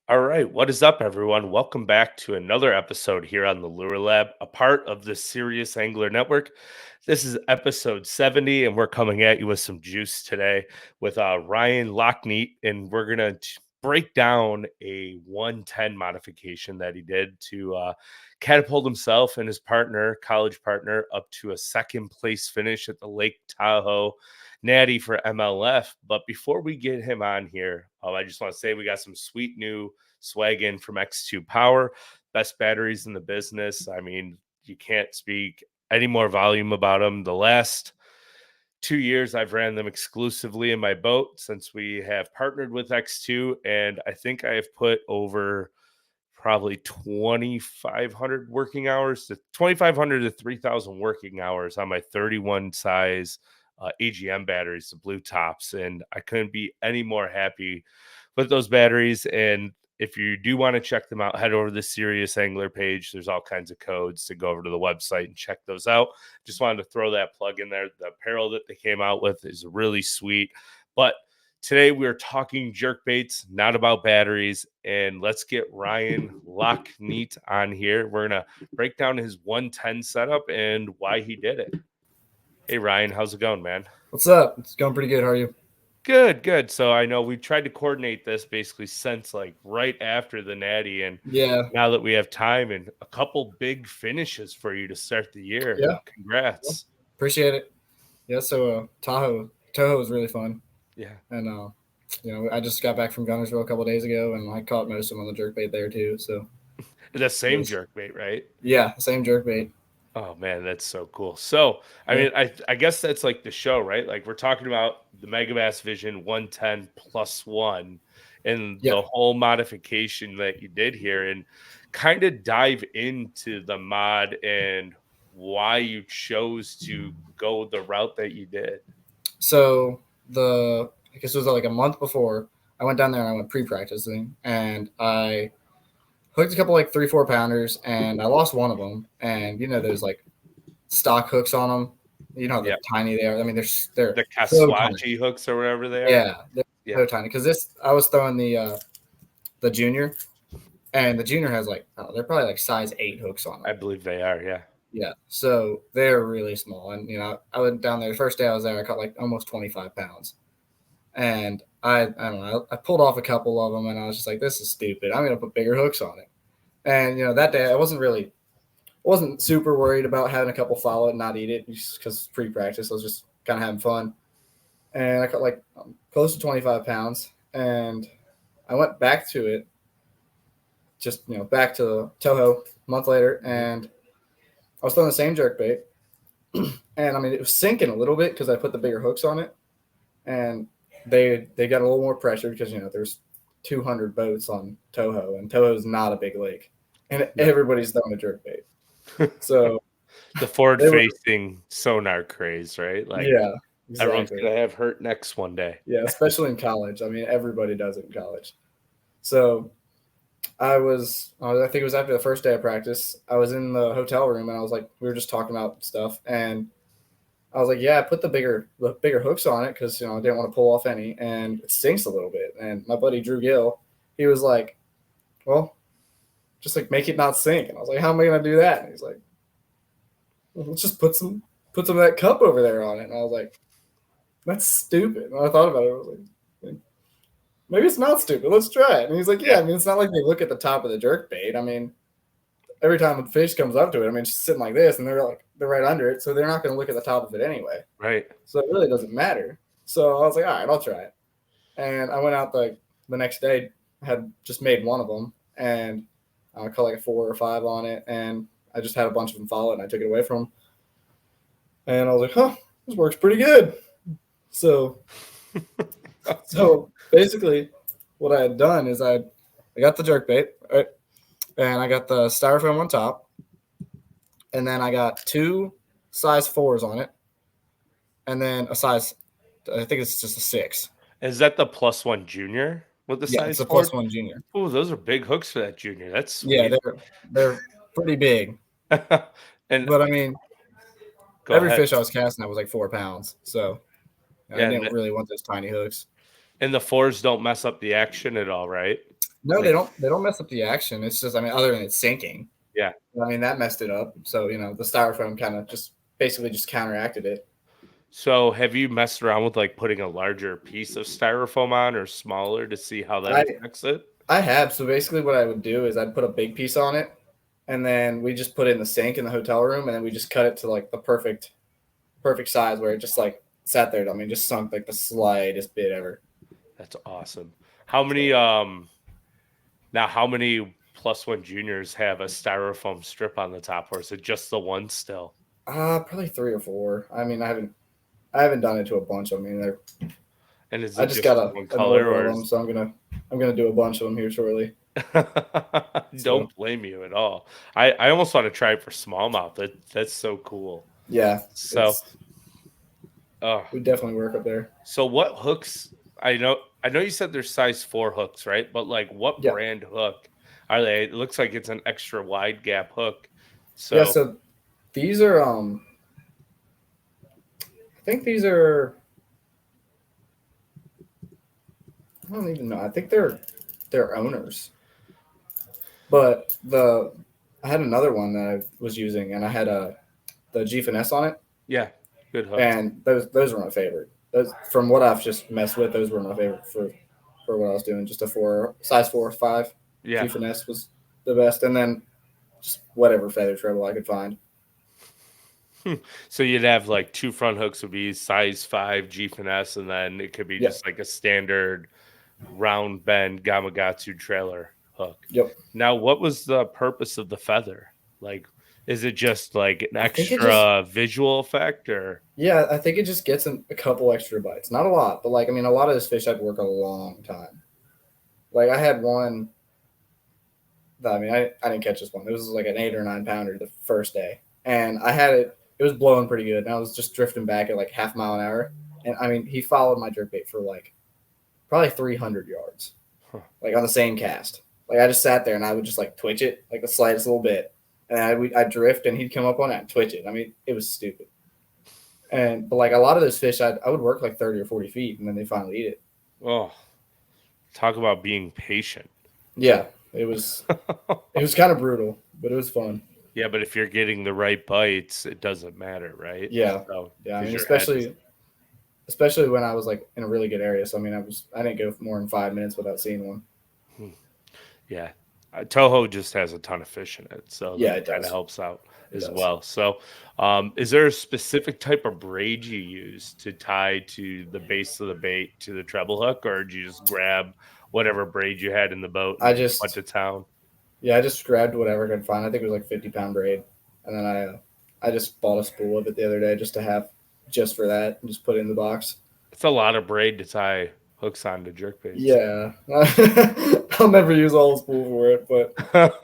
All right, what is up, everyone? Welcome back to another episode here on the Lure Lab, a part of the Serious Angler Network. This is episode 70, and we're coming at you with some juice today with Ryan Lachniet, and we're going to break down a 110 modification that he did to catapult himself and his partner, college partner, up to a second place finish at the Lake Tahoe Natty for MLF. But before we get him on here, I just want to say we got some sweet new swag in from X2 Power, best batteries in the business. I mean, you can't speak any more volume about them. The last 2 years, I've ran them exclusively in my boat since we have partnered with X2, and I think I have put over probably 2,500 working hours to 2,500 to 3,000 working hours on my 31 size AGM batteries, the blue tops, and I couldn't be any more happy with those batteries. And if you do want to check them out, head over to the Serious Angler page. There's all kinds of codes to go over to the website and check those out. Just wanted to throw that plug in there. The apparel that they came out with is really sweet. But today we're talking jerkbaits, not about batteries. And let's get Ryan Lachniet on here. We're going to break down his 110 setup and why he did it. Hey, Ryan, how's it going, man? What's up? It's going pretty good. How are you? Good, good. So I know we tried to coordinate this basically since like right after the Natty, and Yeah, now that we have time and a couple big finishes for you to start the year. yeah, Congrats. appreciate it. Yeah, so Tahoe was really fun, Yeah. and I just got back from Gunnersville a couple of days ago, and I caught most of them on the jerkbait there too. So The it same was, jerkbait, right? yeah, same jerkbait. Oh man, that's so cool. So, I Yeah, mean, I guess that's like the show, right? Like we're talking about the Megabass Vision 110 plus one and yeah. the whole modification that you did here, and kind of dive into the mod and why you chose to go the route that you did. So I guess it was like a month before I went down there and I went pre-practicing, and I hooked a couple like 3-4 pounders, and I lost one of them. And there's like stock hooks on them. You know how Yeah. tiny they are. I mean, they're The so tiny. Kaswachi hooks or whatever they are. Yeah, they're Yeah. so tiny. Because I was throwing the junior, and the junior has like they're probably like size 8 hooks on I them. believe they are. Yeah. Yeah, so they're really small. And I went down there the first day I was there. I caught like almost 25 pounds, and I don't know. I pulled off a couple of them, and I was just like, this is stupid. I'm gonna put bigger hooks on it. And that day I wasn't super worried about having a couple follow it and not eat it because pre-practice I was just kind of having fun. And I caught like close to 25 pounds, and I went back to it, just back to Toho a month later, and I was throwing the same jerkbait, and I mean it was sinking a little bit because I put the bigger hooks on it, and they got a little more pressure because there's 200 boats on Toho, and Toho is not a big lake, and Yeah. everybody's throwing a jerkbait, so The they were forward-facing sonar craze, right? Like yeah, everyone's exactly. gonna have hurt necks one day. Yeah, especially in college. I mean, everybody does it in college. So I think it was after the first day of practice. I was in the hotel room, and I was like, we were just talking about stuff, and I was like, yeah, I put the bigger hooks on it because I didn't want to pull off any, and it sinks a little bit. And my buddy Drew Gill, he was like, well, just like make it not sink. And I was like, how am I gonna do that? And he's like, well, let's just put some of that cup over there on it. And I was like, that's stupid. And I thought about it. I was like, maybe it's not stupid. Let's try it. And he's like, yeah. I mean, it's not like they look at the top of the jerk bait. I mean, every time a fish comes up to it, I mean, it's just sitting like this, and they're right under it, so they're not going to look at the top of it anyway. Right. So it really doesn't matter. So I was like, all right, I'll try it. And I went out the next day, had just made one of them, and I caught like a 4 or 5 on it, and I just had a bunch of them follow it, and I took it away from them. And I was like, huh, this works pretty good. So basically, what I had done is I got the jerkbait, right? And I got the styrofoam on top, and then I got 2 size 4s on it, and then I think it's just a 6. Is that the +1 junior with the Yeah, it's size a 4? +1 junior. Oh, those are big hooks for that junior. That's Yeah, sweet. they're pretty big, And but I mean, go every ahead. fish I was casting that was like 4 pounds, so I Yeah, didn't really want those tiny hooks. and the 4s don't mess up the action at all, right? No, Like, they don't mess up the action. It's just, I mean, other than it's sinking. yeah. I mean, that messed it up. So, the styrofoam kind of just basically just counteracted it. So have you messed around with like putting a larger piece of styrofoam on or smaller to see how that I affects it? I have. So basically what I would do is I'd put a big piece on it, and then we just put it in the sink in the hotel room, and then we just cut it to like the perfect size where it just like sat there. I mean, just sunk like the slightest bit ever. That's awesome. How many now how many plus one juniors have a styrofoam strip on the top, or is it just the one still? Probably 3 or 4. I mean, I haven't done it to a bunch. I mean, And is I it just just got one an color order of or them, is so I'm gonna do a bunch of them here shortly. So don't blame you at all. I almost want to try it for smallmouth. That's so cool. yeah, So it's uh we definitely work up there. so what hooks I know you said there's size 4 hooks, right? But like what Yeah, brand hook are they? It looks like it's an extra wide gap hook. yeah. So So these are I think these are I don't even know. I think they're owners. But I had another one that I was using, and I had the G finesse on it, yeah, good hooks. and those were my favorite. Those, from what I've just messed with, those were my favorite for what I was doing. Just a size 4 or 5 G Yeah. finesse was the best, and then just whatever feather treble I could find. So you'd have like 2 front hooks would be size 5 G finesse, and then it could be Yeah. just like a standard round bend Gamakatsu trailer hook. Yep. Now, what was the purpose of the feather? Like, is it just like an I think it just extra visual effect or Yeah, I think it just gets a couple extra bites. Not a lot, but like I mean, a lot of this fish I'd work a long time. Like I had one I mean, I didn't catch this one. It was like an 8 or 9 pounder the first day, and I had it. It was blowing pretty good, and I was just drifting back at like half mile an hour. And I mean, he followed my jerkbait for like probably 300 yards, huh. like on the same cast. Like I just sat there and I would just like twitch it like the slightest little bit, and I'd drift and he'd come up on it and twitch it. I mean, it was stupid. But like a lot of those fish, I would work like 30 or 40 feet, and then they finally eat it. Oh, talk about being patient. Yeah, it was kind of brutal, but it was fun. Yeah, but if you're getting the right bites, it doesn't matter, right? Yeah, So, yeah. I because mean, your head is especially when I was like in a really good area. So I mean, I didn't go more than 5 minutes without seeing one. hmm, yeah. Toho just has a ton of fish in it, so Yeah, that it kind of does. helps out It as does. well. So, is there a specific type of braid you use to tie to the base of the bait to the treble hook, or did you just grab whatever braid you had in the boat I and went just to town? Yeah, I just grabbed whatever I could find. I think it was like 50 pound braid, and then I just bought a spool of it the other day just to have just for that and just put it in the box. It's a lot of braid to tie hooks onto jerkbaits. Yeah, I'll never use a whole spool for it, but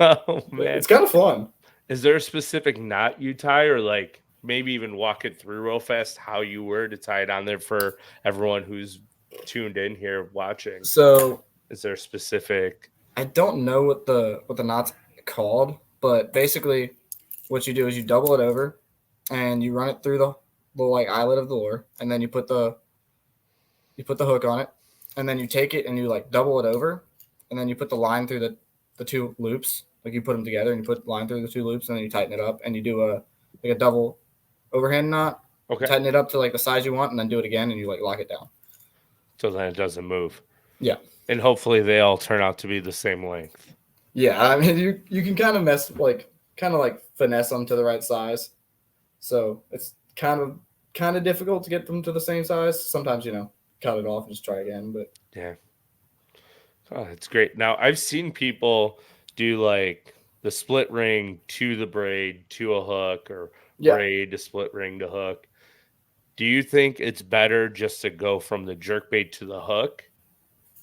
Oh man, it's kind of fun. is there a specific knot you tie, or like maybe even walk it through real fast how you were to tie it on there for everyone who's tuned in here watching? So Is there a specific? I don't know what the knot's called, but basically, what you do is you double it over, and you run it through the like eyelet of the lure, and then you put the hook on it, and then you take it and you like double it over, and then you put the line through the two loops. Like you put them together and you put the line through the two loops, and then you tighten it up, and you do a double overhand knot. You Okay, tighten it up to like the size you want, and then do it again, and you like lock it down. so then it doesn't move, Yeah, and hopefully they all turn out to be the same length. yeah. I mean, you can kind of like finesse them to the right size. So it's kind of difficult to get them to the same size. Sometimes cut it off and just try again. But Yeah, oh, that's great. Now I've seen people do like the split ring to the braid to a hook, or yeah, braid to split ring to hook. Do you think it's better just to go from the jerkbait to the hook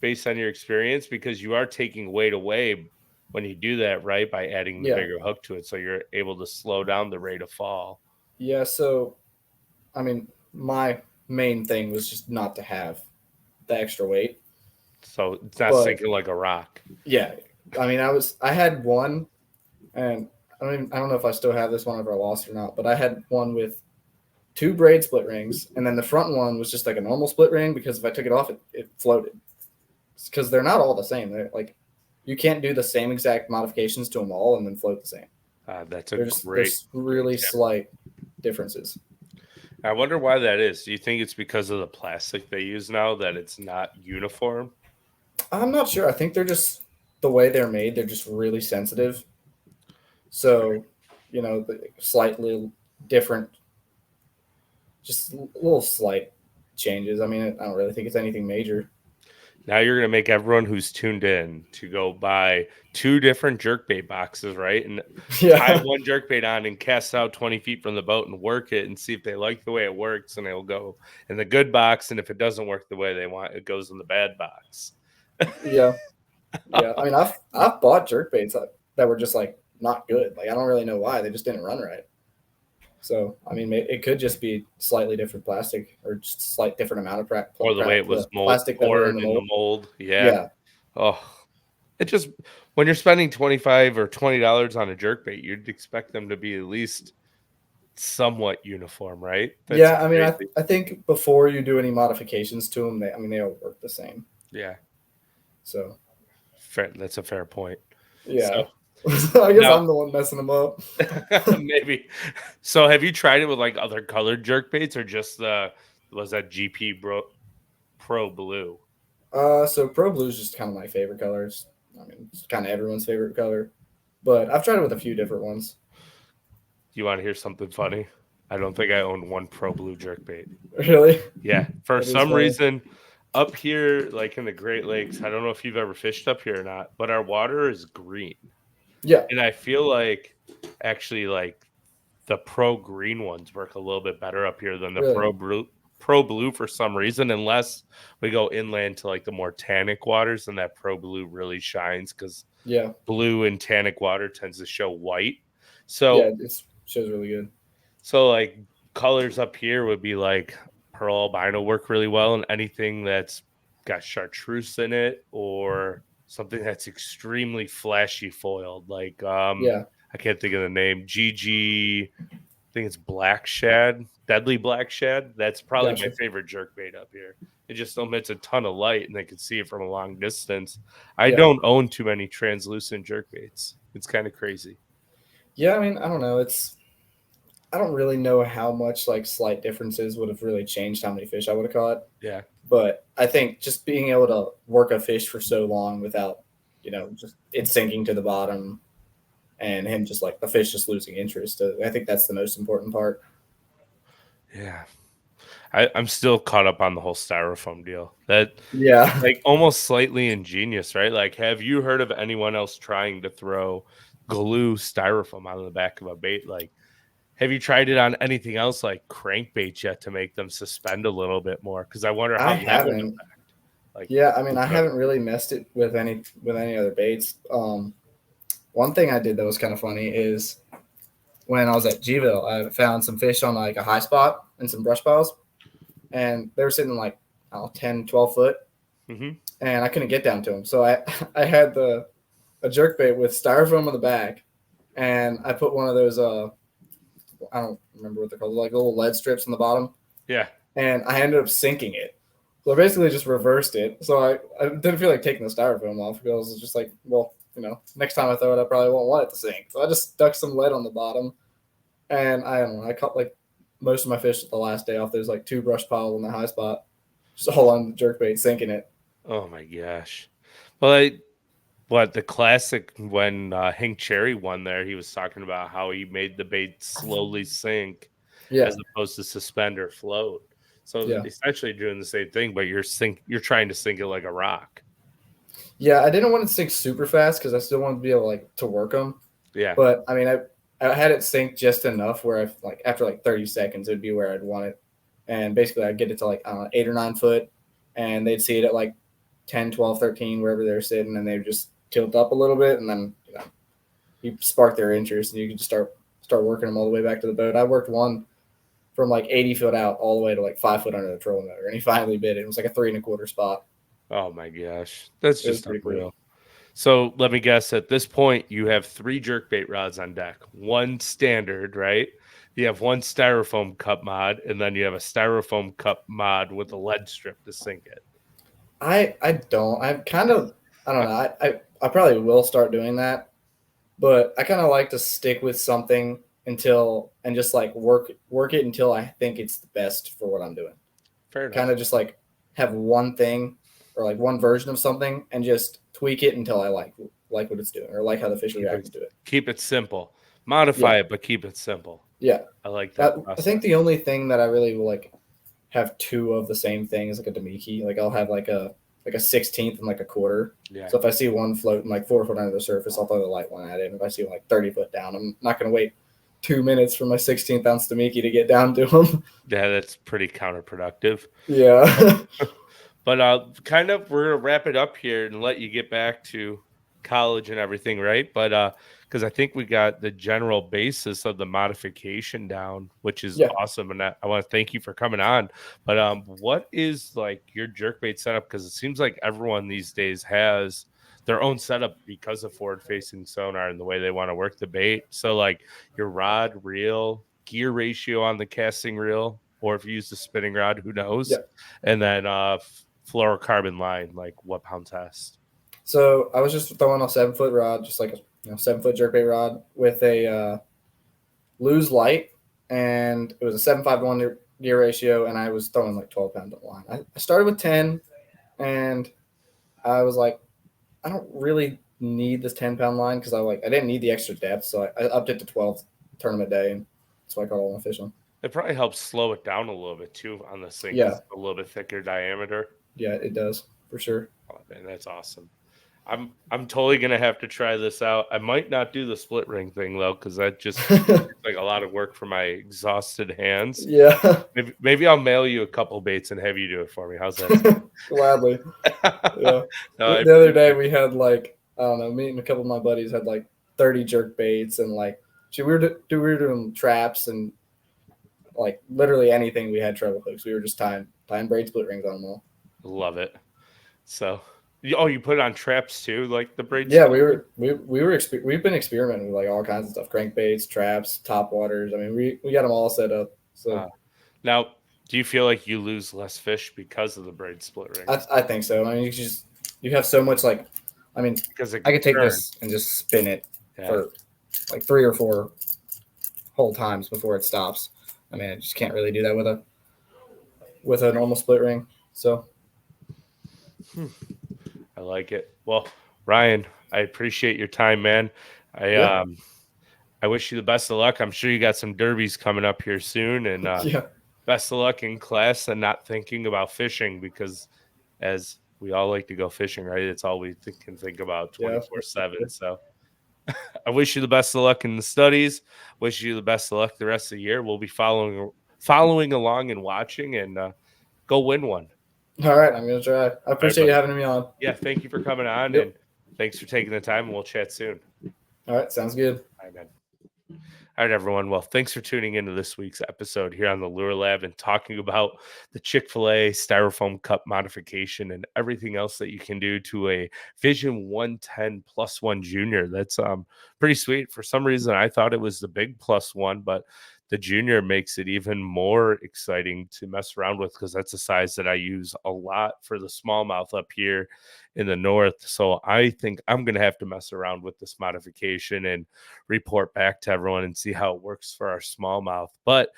based on your experience? Because you are taking weight away when you do that, right? By adding the yeah, bigger hook to it. So you're able to slow down the rate of fall. yeah. So I mean, my main thing was just not to have the extra weight. So it's not But sinking like a rock. yeah, I mean, I had one, and I don't know if I still have this one if I lost it or not. But I had one with two braid split rings, and then the front one was just like a normal split ring because if I took it off, it floated. Because they're not all the same. They're like you can't do the same exact modifications to them all and then float the same. That's a There's great really example. slight differences. I wonder why that is. Do you think it's because of the plastic they use now that it's not uniform? I'm not sure. I think they're just the way they're made. They're just really sensitive. So, slightly different, just little slight changes. I mean, I don't really think it's anything major. Now you're going to make everyone who's tuned in to go buy 2 different jerkbait boxes, right? And tie Yeah. one jerkbait on and cast out 20 feet from the boat and work it and see if they like the way it works. And it'll go in the good box. And if it doesn't work the way they want, it goes in the bad box. Yeah. Yeah. I mean, I've bought jerkbaits that were just like not good. Like I don't really know why. They just didn't run right. So, I mean, it could just be slightly different plastic or just slight different amount of Or the way it was plastic that were in poured the in the mold. mold. Yeah. Yeah. Oh, it just, when you're spending $25 or $20 on a jerkbait, you'd expect them to be at least somewhat uniform, right? That's Yeah. I mean, crazy. I think before you do any modifications to them, they all work the same. Yeah. So, Fair. That's a fair point. yeah. So I guess now, I'm the one messing them up. maybe. So have you tried it with like other colored jerk baits or just was that GP Pro Blue? So Pro Blue is just kind of my favorite colors. I mean, it's kind of everyone's favorite color, but I've tried it with a few different ones. Do you want to hear something funny? I don't think I own one Pro Blue jerk bait. Really? Yeah. For That is some funny. reason, up here, like in the Great Lakes, I don't know if you've ever fished up here or not, but our water is green. Yeah. And I feel like actually like the Pro Green ones work a little bit better up here than the Really? Pro Blue for some reason, unless we go inland to like the more tannic waters, and that Pro Blue really shines because Yeah. blue and tannic water tends to show white. Yeah. So, It shows really good. like colors up here would be like pearl albino work really well, and anything that's got chartreuse in it or something that's extremely flashy foiled, like Yeah. I can't think of the name. GG, I think it's black shad, deadly black shad. That's probably my Gotcha. favorite jerk bait up here. It just emits a ton of light and they can see it from a long distance. I Yeah. don't own too many translucent jerk baits. It's kind of crazy. Yeah. I mean, I don't know. I don't really know how much like slight differences would have really changed how many fish I would have caught. Yeah. But I think just being able to work a fish for so long without, just it sinking to the bottom and him just like the fish just losing interest. I think that's the most important part. Yeah. I'm still caught up on the whole styrofoam deal. That Yeah. like almost slightly ingenious, right? Like, have you heard of anyone else trying to throw glue styrofoam on the back of a bait? Like, have you tried it on anything else like crankbaits yet to make them suspend a little bit more? Because I wonder I how that would haven't. affect. Like, Yeah, I mean, I the- haven't really messed it with any other baits. One thing I did that was kind of funny is when I was at Gville, I found some fish on like a high spot and some brush piles, and they were sitting like, I don't know, 10, 12 foot, Mhm. and I couldn't get down to them. So I I had a jerkbait with styrofoam on the back, and I put one of those I don't remember what they're called, like little lead strips on the bottom, Yeah. and I ended up sinking it. So I basically just reversed it. So I didn't feel like taking the styrofoam off because I was just like, well, next time I throw it, I probably won't want it to sink. So I just stuck some lead on the bottom, and I don't know. I caught like most of my fish the last day off. There's like 2 brush piles on the high spot, just all on the jerkbait, sinking it. Oh my gosh. Well, what the classic when Hank Cherry won there, he was talking about how he made the bait slowly sink Yeah, as opposed to suspend or float. So yeah, essentially doing the same thing, but you're trying to sink it like a rock. yeah. I didn't want it to sink super fast because I still wanted to be able like to work them. Yeah. But I mean, I had it sink just enough where I like after like 30 seconds, it'd be where I'd want it, and basically I'd get it to like 8 or 9 foot, and they'd see it at like 10, 12, 13, wherever they're sitting, and they'd just tilt up a little bit, and then you spark their interest, and you can just start working them all the way back to the boat. I worked one from like 80 foot out all the way to like 5 foot under the trolling motor, and he finally bit it. It was like a 3 1/4 spot. Oh my gosh. That's It was just pretty unreal. cool. So let me guess, at this point you have 3 jerkbait rods on deck. One standard, right? You have one styrofoam cup mod, and then you have a styrofoam cup mod with a lead strip to sink it. I don't. I don't know. I probably will start doing that, but I kind of like to stick with something until and just like work it until I think it's the best for what I'm doing. Fair Kind enough. of just like have one thing or like one version of something and just tweak it until I like what it's doing or like how the fish reacts to it. Keep it simple. Modify Yeah, it, but keep it simple. yeah. I like that I think process. the only thing that I really will like have two of the same thing is like a Demiki. Like I'll have like a 16th and like a quarter. Yeah. So if I see one floating like 4 foot under the surface, I'll throw the light one at it. And if I see one like 30 foot down, I'm not going to wait 2 minutes for my 16th ounce Demiki to get down to him. Yeah, that's pretty counterproductive. Yeah. But kind of we're gonna wrap it up here and let you get back to college and everything, right? But because I think we got the general basis of the modification down, which is Yeah. awesome, and I want to thank you for coming on. But what is like your jerkbait setup? Because it seems like everyone these days has their own setup because of forward-facing sonar and the way they want to work the bait. So like your rod, reel, gear ratio on the casting reel, or if you use the spinning rod, who knows? Yeah. And then fluorocarbon line, like what pound test? So I was just throwing a 7 foot rod, just like a 7 foot jerkbait rod with a lose light, and it was a 7.5 to 1 gear ratio, and I was throwing like 12 pounds on the line. I started with 10, and I was like, I don't really need this 10 pound line because I didn't need the extra depth, so I upped it to 12 tournament day, and so I caught all my fish on. It probably helps slow it down a little bit too on this thing because Yeah, it's a little bit thicker diameter. yeah, it does for sure. Oh, man, that's awesome. I'm totally gonna have to try this out. I might not do the split ring thing though, because that just it's like a lot of work for my exhausted hands. Yeah, Maybe I'll mail you a couple baits and have you do it for me. How's that? gladly. Yeah. No, I The other day appreciate we had like I don't know, me and a couple of my buddies had like 30 jerk baits and like we were doing traps and like literally anything we had treble hooks. We were just tying braid split rings on them all. love it. So, you put it on traps too, like the braid Yeah, split ring? we've been experimenting with like all kinds of stuff, crankbaits, traps, top waters. I mean, we got them all set up. So Now, do you feel like you lose less fish because of the braid split rings? I think so. I mean, you have so much like, I mean, Because it I can could take turn. this and just spin it Yeah. for like 3 or 4 whole times before it stops. I mean, I just can't really do that with a normal split ring. So I like it. Well, Ryan, I appreciate your time, man. yeah, I wish you the best of luck. I'm sure you got some derbies coming up here soon, and yeah, best of luck in class and not thinking about fishing because, as we all like to go fishing, right? It's all we can think about yeah. 24/7. So I wish you the best of luck in the studies. Wish you the best of luck the rest of the year. We'll be following along and watching, and go win one. All right, I'm gonna try. I All right, appreciate you buddy. having me on. Yeah, thank you for coming on, and Yep. thanks for taking the time. And we'll chat soon. All right, sounds good. All right, man. All right, everyone. Well, thanks for tuning into this week's episode here on the Lure Lab and talking about the Chick-fil-A Styrofoam Cup modification and everything else that you can do to a Vision 110 Plus One Junior. That's pretty sweet. For some reason, I thought it was the big Plus One, but the Junior makes it even more exciting to mess around with because that's a size that I use a lot for the smallmouth up here in the north. So I think I'm going to have to mess around with this modification and report back to everyone and see how it works for our smallmouth. But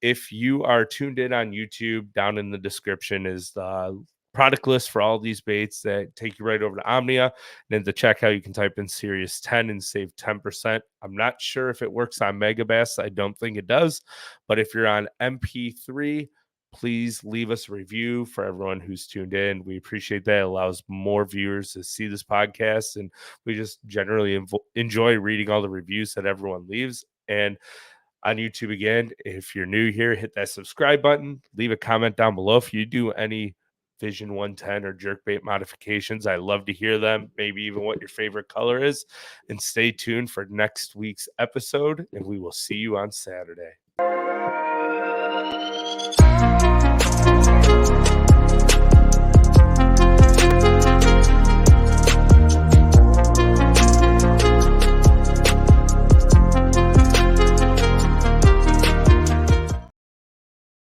if you are tuned in on YouTube, down in the description is the product list for all these baits that take you right over to Omnia. And then to check out, you can type in Series 10 and save 10%. I'm not sure if it works on Megabass. I don't think it does. But if you're on MP3, please leave us a review for everyone who's tuned in. We appreciate that. It allows more viewers to see this podcast. And we just generally enjoy reading all the reviews that everyone leaves. And on YouTube, again, if you're new here, hit that subscribe button. Leave a comment down below if you do any Vision 110 or jerkbait modifications. I love to hear them, maybe even what your favorite color is. And stay tuned for next week's episode, and we will see you on Saturday.